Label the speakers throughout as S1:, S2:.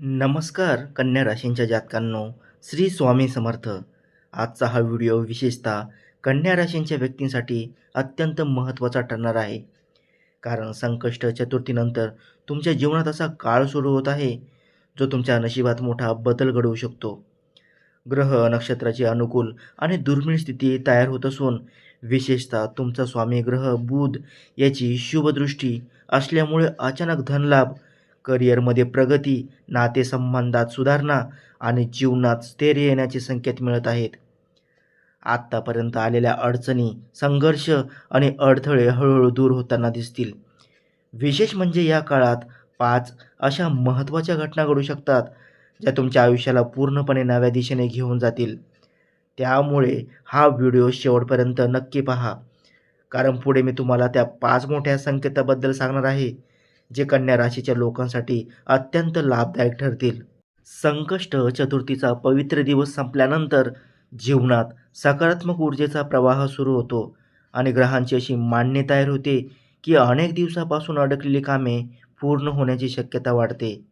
S1: नमस्कार कन्या राशींच्या जातकांनो. श्री स्वामी समर्थ. आजचा हा व्हिडिओ विशेषतः कन्या राशींच्या व्यक्तींसाठी अत्यंत महत्त्वाचा ठरणार आहे. कारण संकष्ट चतुर्थीनंतर तुमच्या जीवनात असा काळ सुरू होत आहे जो तुमच्या नशिबात मोठा बदल घडवू शकतो. ग्रह नक्षत्राची अनुकूल आणि दुर्मिळ स्थिती तयार होत असून विशेषतः तुमचा स्वामी ग्रह बुध याची शुभदृष्टी असल्यामुळे अचानक धनलाभ, करिअरमध्ये प्रगती, नातेसंबंधात सुधारणा आणि जीवनात स्थैर्य येण्याचे संकेत मिळत आहेत. आत्तापर्यंत आलेल्या अडचणी, संघर्ष आणि अडथळे हळूहळू दूर होताना दिसतील. विशेष म्हणजे या काळात 5 अशा महत्त्वाच्या घटना घडू शकतात ज्या तुमच्या आयुष्याला पूर्णपणे नव्या दिशेने घेऊन जातील. त्यामुळे हा व्हिडिओ शेवटपर्यंत नक्की पहा. कारण पुढे मी तुम्हाला त्या 5 मोठ्या संकेताबद्दल सांगणार आहे, जे कन्या राशीच्या लोकांसाठी अत्यंत लाभदायक ठरतील. संकष्ट चतुर्थीचा पवित्र दिवस संपल्यानंतर जीवनात सकारात्मक ऊर्जेचा प्रवाह सुरू होतो आणि ग्रहांची अशी मांडणी तयार होते की अनेक दिवसापासून अडकलेली कामे पूर्ण होण्याची शक्यता वाढते.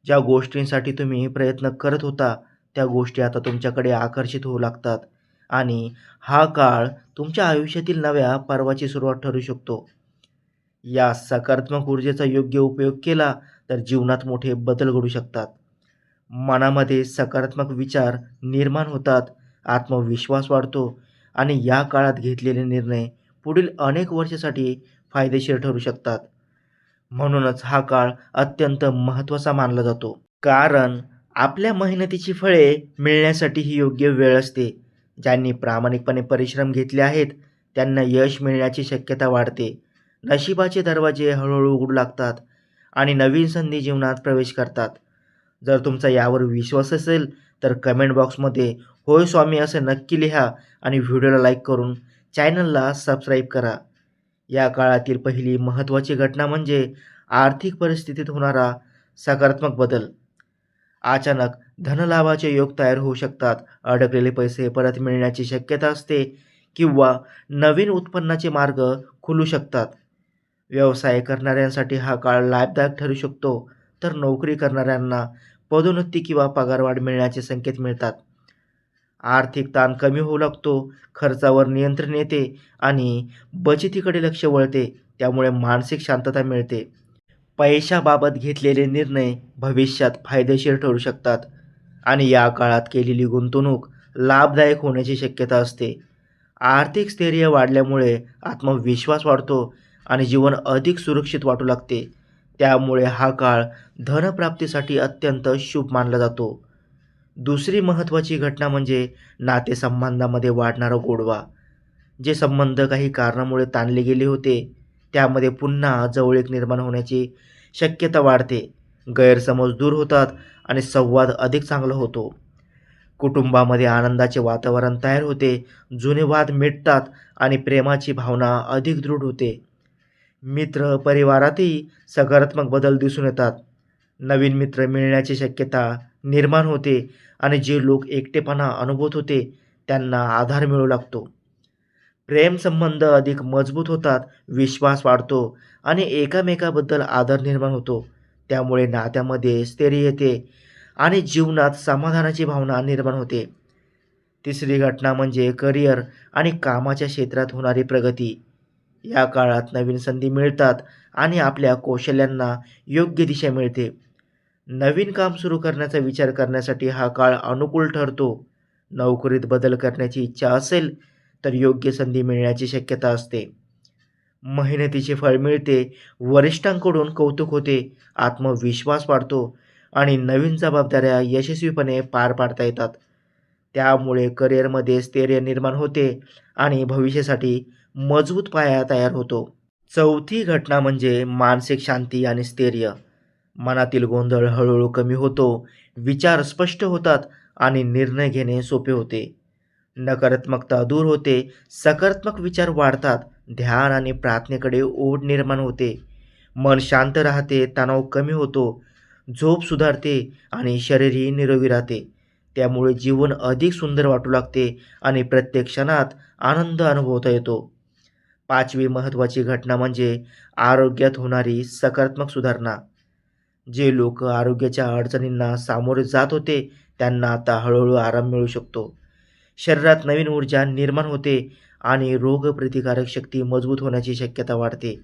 S1: ज्या गोष्टींसाठी तुम्ही प्रयत्न करत होता त्या गोष्टी आता तुमच्याकडे आकर्षित होऊ लागतात आणि हा काळ तुमच्या आयुष्यातील नव्या पर्वाची सुरुवात ठरू शकतो. या सकारात्मक ऊर्जेचा योग्य उपयोग केला तर जीवनात मोठे बदल घडू शकतात. मनामध्ये सकारात्मक विचार निर्माण होतात, आत्मविश्वास वाढतो आणि या काळात घेतलेले निर्णय पुढील अनेक वर्षासाठी फायदेशीर ठरू शकतात. म्हणूनच हा काळ अत्यंत महत्त्वाचा मानला जातो. कारण आपल्या मेहनतीची फळे मिळण्यासाठी ही योग्य वेळ असते. ज्यांनी प्रामाणिकपणे परिश्रम घेतले आहेत त्यांना यश मिळण्याची शक्यता वाढते. नशिबाचे दरवाजे हळूहळू उघडू लागतात आणि नवीन संधी जीवनात प्रवेश करतात. जर तुमचा यावर विश्वास असेल तर कमेंट बॉक्समध्ये होय स्वामी असं नक्की लिहा आणि व्हिडिओला लाईक करून चॅनलला सबस्क्राईब करा. या काळातील पहिली महत्त्वाची घटना म्हणजे आर्थिक परिस्थितीत होणारा सकारात्मक बदल. अचानक धनलाभाचे योग तयार होऊ शकतात, अडकलेले पैसे परत मिळण्याची शक्यता असते किंवा नवीन उत्पन्नाचे मार्ग खुलू शकतात. व्यवसाय करणाऱ्यांसाठी हा काळ लाभदायक ठरू शकतो, तर नोकरी करणाऱ्यांना पदोन्नती किंवा पगारवाढ मिळण्याचे संकेत मिळतात. आर्थिक ताण कमी होऊ लागतो, खर्चावर नियंत्रण येते आणि बचतीकडे लक्ष वळते, त्यामुळे मानसिक शांतता मिळते. पैशाबाबत घेतलेले निर्णय भविष्यात फायदेशीर ठरू शकतात आणि या काळात केलेली गुंतवणूक लाभदायक होण्याची शक्यता असते. आर्थिक स्थैर्य वाढल्यामुळे आत्मविश्वास वाढतो आणि जीवन अधिक सुरक्षित वाटू लागते. त्यामुळे हा काळ धनप्राप्तीसाठी अत्यंत शुभ मानला जातो. दुसरी महत्त्वाची घटना म्हणजे नातेसंबंधामध्ये वाढणारा गोडवा. जे संबंध काही कारणामुळे ताणले गेले होते त्यामध्ये पुन्हा जवळीक निर्माण होण्याची शक्यता वाढते. गैरसमज दूर होतात आणि संवाद अधिक चांगला होतो. कुटुंबामध्ये आनंदाचे वातावरण तयार होते, जुने वाद मिटतात आणि प्रेमाची भावना अधिक दृढ होते. मित्र परिवारातही सकारात्मक बदल दिसून येतात. नवीन मित्र मिळण्याची शक्यता निर्माण होते आणि जे लोक एकटेपणा अनुभवत होते त्यांना आधार मिळू लागतो. प्रेमसंबंध अधिक मजबूत होतात, विश्वास वाढतो आणि एकामेकाबद्दल आदर निर्माण होतो. त्यामुळे नात्यामध्ये स्थैर्य येते आणि जीवनात समाधानाची भावना निर्माण होते. तिसरी घटना म्हणजे करिअर आणि कामाच्या क्षेत्रात होणारी प्रगती. या काळात नवीन संधी मिळतात आणि आपल्या कौशल्यांना योग्य दिशा मिळते. नवीन काम सुरू करण्याचा विचार करण्यासाठी हा काळ अनुकूल ठरतो. नोकरीत बदल करण्याची इच्छा असेल तर योग्य संधी मिळण्याची शक्यता असते. मेहनतीचे फळ मिळते, वरिष्ठांकडून कौतुक होते, आत्मविश्वास वाढतो आणि नवीन जबाबदाऱ्या यशस्वीपणे पार पाडता येतात. त्यामुळे करिअरमध्ये स्थैर्य निर्माण होते आणि भविष्यासाठी मजबूत पाया तयार होतो. चौथी घटना म्हणजे मानसिक शांती आणि स्थैर्य. मनातील गोंधळ हळूहळू कमी होतो, विचार स्पष्ट होतात आणि निर्णय घेणे सोपे होते. नकारात्मकता दूर होते, सकारात्मक विचार वाढतात, ध्यान आणि प्रार्थनेकडे ओढ निर्माण होते. मन शांत राहते, तणाव कमी होतो, झोप सुधारते आणि शरीरही निरोगी राहते. त्यामुळे जीवन अधिक सुंदर वाटू लागते आणि प्रत्येक क्षणात आनंद अनुभवता येतो. पाचवी महत्त्वाची घटना म्हणजे आरोग्यात होणारी सकारात्मक सुधारणा. जे लोक आरोग्याच्या अडचणींना सामोरे जात होते त्यांना आता हळूहळू आराम मिळू शकतो. शरीरात नवीन ऊर्जा निर्माण होते आणि रोगप्रतिकारक शक्ती मजबूत होण्याची शक्यता वाढते.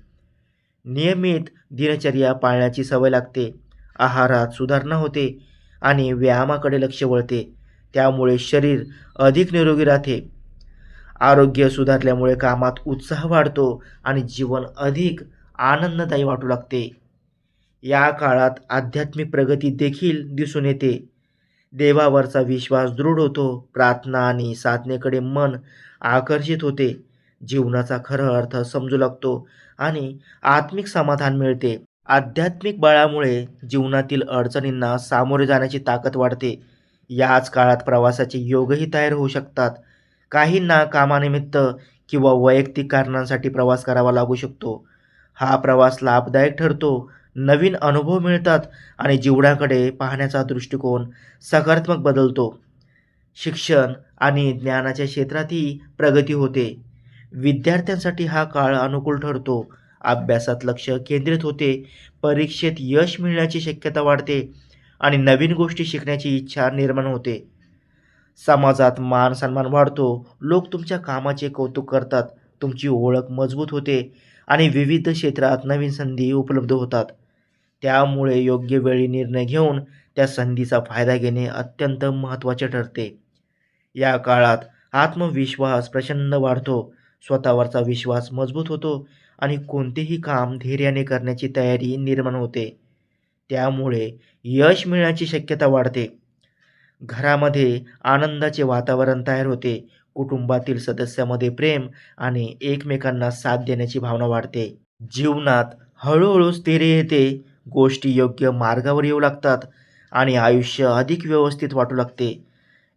S1: नियमित दिनचर्या पाळण्याची सवय लागते. आहारात सुधारणा होते आणि व्यायामाकडे लक्ष वळते. त्यामुळे शरीर अधिक निरोगी राहते. आरोग्य सुधारल्यामुळे कामात उत्साह वाढतो आणि जीवन अधिक आनंददायी वाटू लागते. या काळात आध्यात्मिक प्रगती देखील दिसून येते. देवावरचा विश्वास दृढ होतो. प्रार्थना आणि साधनेकडे मन आकर्षित होते. जीवनाचा खरा अर्थ समजू लागतो आणि आत्मिक समाधान मिळते. आध्यात्मिक बळामुळे जीवनातील अडचणींना सामोरे जाण्याची ताकद वाढते. याच काळात प्रवासाचे योगही तयार होऊ शकतात. काहींना कामानिमित्त किंवा वैयक्तिक कारणांसाठी प्रवास करावा लागू शकतो. हा प्रवास लाभदायक ठरतो. नवीन अनुभव मिळतात आणि जीवनाकडे पाहण्याचा दृष्टिकोन सकारात्मक बदलतो. शिक्षण आणि ज्ञानाच्या क्षेत्रातही प्रगती होते. विद्यार्थ्यांसाठी हा काळ अनुकूल ठरतो. अभ्यासात लक्ष केंद्रित होते. परीक्षेत यश मिळण्याची शक्यता वाढते आणि नवीन गोष्टी शिकण्याची इच्छा निर्माण होते. समाजात मान सन्मान वाढतो. लोक तुमच्या कामाचे कौतुक करतात. तुमची ओळख मजबूत होते आणि विविध क्षेत्रात नवीन संधी उपलब्ध होतात. त्यामुळे योग्य वेळी निर्णय घेऊन त्या संधीचा फायदा घेणे अत्यंत महत्त्वाचे ठरते. या काळात आत्मविश्वास प्रचंड वाढतो. स्वतःवरचा विश्वास मजबूत होतो आणि कोणतेही काम धैर्याने करण्याची तयारी निर्माण होते. त्यामुळे यश मिळण्याची शक्यता वाढते. घरामध्ये आनंदाचे वातावरण तयार होते. कुटुंबातील सदस्यामध्ये प्रेम आणि एकमेकांना साथ देण्याची भावना वाढते. जीवनात हळूहळू स्थैर्य येते. गोष्टी योग्य मार्गावर येऊ लागतात आणि आयुष्य अधिक व्यवस्थित वाटू लागते.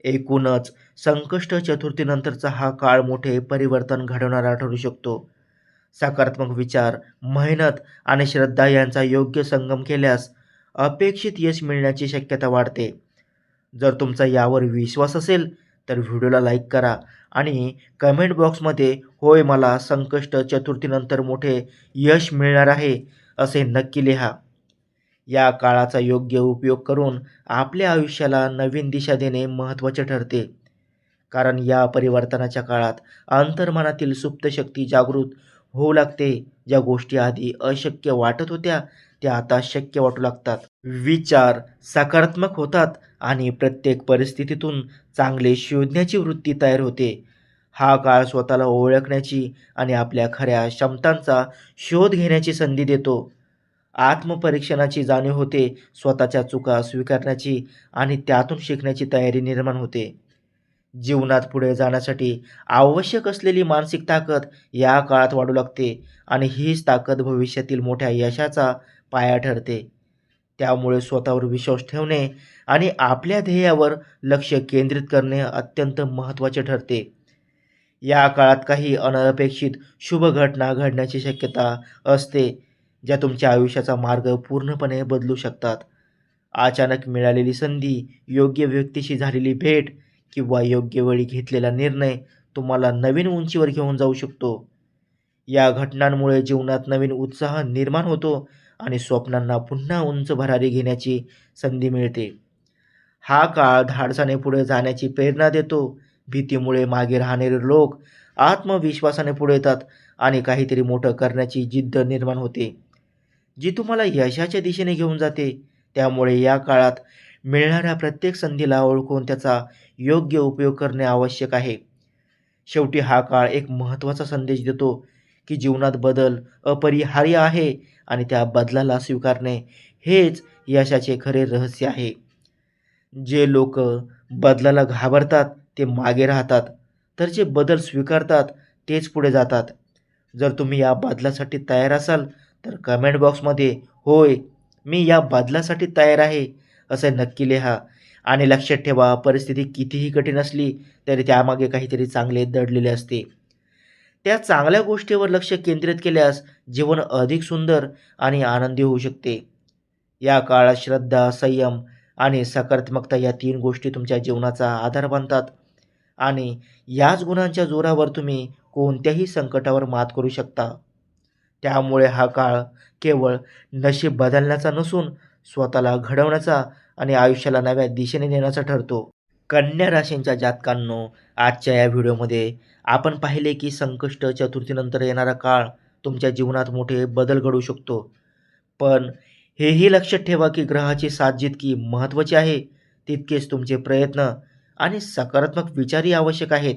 S1: एकूणच संकष्ट चतुर्थीनंतरचा हा काळ मोठे परिवर्तन घडवणारा ठरू शकतो. सकारात्मक विचार, मेहनत आणि श्रद्धा यांचा योग्य संगम केल्यास अपेक्षित यश मिळण्याची शक्यता वाढते. जर तुमचा यावर विश्वास असेल तर व्हिडिओला लाईक करा आणि कमेंट बॉक्समध्ये होय मला संकष्ट चतुर्थीनंतर मोठे यश मिळणार आहे असे नक्की लिहा. या काळाचा योग्य उपयोग करून आपल्या आयुष्याला नवीन दिशा देणे महत्त्वाचे ठरते. कारण या परिवर्तनाच्या काळात अंतर्मनातील सुप्त शक्ती जागृत होऊ लागते. ज्या गोष्टी आधी अशक्य वाटत होत्या त्या आता शक्य वाटू लागतात. विचार सकारात्मक होतात आणि प्रत्येक परिस्थितीतून चांगले शोधण्याची वृत्ती तयार होते. हा काळ स्वतःला ओळखण्याची आणि आपल्या खऱ्या क्षमतांचा शोध घेण्याची संधी देतो. आत्मपरीक्षणाची जाणीव होते. स्वतःच्या चुका स्वीकारण्याची आणि त्यातून शिकण्याची तयारी निर्माण होते. जीवनात पुढे जाण्यासाठी आवश्यक असलेली मानसिक ताकद या काळात वाढू लागते आणि हीच ताकद भविष्यातील मोठ्या यशाचा पाया ठरते. त्यामुळे स्वतःवर विश्वास ठेवणे आणि आपल्या ध्येयावर लक्ष केंद्रित करणे अत्यंत महत्त्वाचे ठरते. या काळात काही अनपेक्षित शुभ घटना घडण्याची शक्यता असते, ज्या तुमच्या आयुष्याचा मार्ग पूर्णपणे बदलू शकतात. अचानक मिळालेली संधी, योग्य व्यक्तीशी झालेली भेट किंवा योग्य वेळी घेतलेला निर्णय तुम्हाला नवीन उंचीवर घेऊन जाऊ शकतो. या घटनांमुळे जीवनात नवीन उत्साह निर्माण होतो आणि स्वप्नांना पुन्हा उंच भरारी घेण्याची संधी मिळते. हा काळ धाडसाने पुढे जाण्याची प्रेरणा देतो. भीतीमुळे मागे राहणारे लोक आत्मविश्वासाने पुढे येतात आणि काहीतरी मोठं करण्याची जिद्द निर्माण होते, जी तुम्हाला यशाच्या दिशेने घेऊन जाते. त्यामुळे या काळात मिळणाऱ्या प्रत्येक संधीला ओळखून त्याचा योग्य उपयोग करणे आवश्यक आहे. शेवटी हा काळ एक महत्त्वाचा संदेश देतो की जीवनात बदल अपरिहार्य आहे आणि त्या बदलाला स्वीकारणे हेच यशाचे खरे रहस्य आहे. जे लोक बदलाला घाबरतात ते मागे राहतात, तर जे बदल स्वीकारतात तेच पुढे जातात. जर तुम्ही या बदलासाठी तयार असाल तर कमेंट बॉक्समध्ये होय मी या बदलासाठी तयार आहे असे नक्की लिहा. आणि लक्षात ठेवा, परिस्थिती कितीही कठीण असली तरी त्यामागे काहीतरी चांगले दडलेले असते. त्या चांगल्या गोष्टीवर लक्ष केंद्रित केल्यास जीवन अधिक सुंदर आणि आनंदी होऊ शकते. या काळात श्रद्धा, संयम आणि सकारात्मकता या 3 गोष्टी तुमच्या जीवनाचा आधार बनतात आणि याच गुणांच्या जोरावर तुम्ही कोणत्याही संकटावर मात करू शकता. त्यामुळे हा काळ केवळ नशीब बदलण्याचा नसून स्वतःला घडवण्याचा आणि आयुष्याला नव्या दिशेने नेण्याचा ठरतो. कन्या राशींच्या जातकांनो, आजच्या या व्हिडिओमध्ये आपण पाहिले की संकष्ट चतुर्थीनंतर येणारा काळ तुमच्या जीवनात मोठे बदल घडवू शकतो. पण हेही लक्षात ठेवा की ग्रहाची साथ जितकी महत्त्वाची आहे, तितकेच तुमचे प्रयत्न आणि सकारात्मक विचारही आवश्यक आहेत.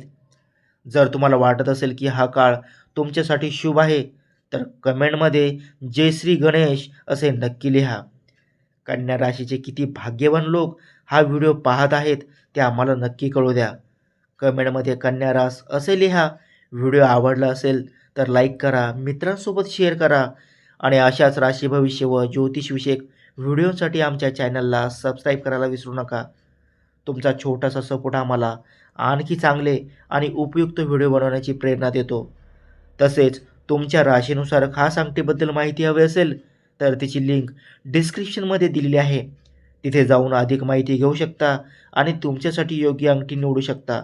S1: जर तुम्हाला वाटत असेल की हा काळ तुमच्यासाठी शुभ आहे, तर कमेंटमध्ये जय श्री गणेश असे नक्की लिहा. कन्या राशीचे किती भाग्यवान लोक हा व्हिडिओ पाहत आहेत ते आम्हाला नक्की कळू द्या. कमेंटमध्ये कन्या रास असे लिहा. व्हिडिओ आवडला असेल तर लाईक करा, मित्रांसोबत शेअर करा आणि अशाच राशी भविष्य व ज्योतिषविषयक व्हिडिओसाठी आमच्या चॅनलला सबस्क्राईब करायला विसरू नका. तुमचा छोटासा सपोर्ट आम्हाला आणखी चांगले आणि उपयुक्त व्हिडिओ बनवण्याची प्रेरणा देतो. तसेच तुमच्या राशीनुसार खास अंगठीबद्दल माहिती हवी असेल तर तिची लिंक डिस्क्रिप्शनमध्ये दिलेली आहे. तिथे जाऊन अधिक माहिती घेऊ शकता आणि तुमच्यासाठी योग्य अंगठी निवडू शकता.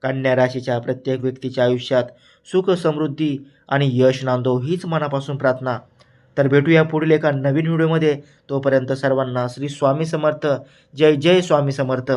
S1: कन्या राशीच्या प्रत्येक व्यक्तीच्या आयुष्यात सुख, समृद्धी आणि यश नांदो हीच मनापासून प्रार्थना. तर भेटूया पुढील एका नवीन व्हिडिओमध्ये. तोपर्यंत सर्वांना श्री स्वामी समर्थ. जय जय स्वामी समर्थ.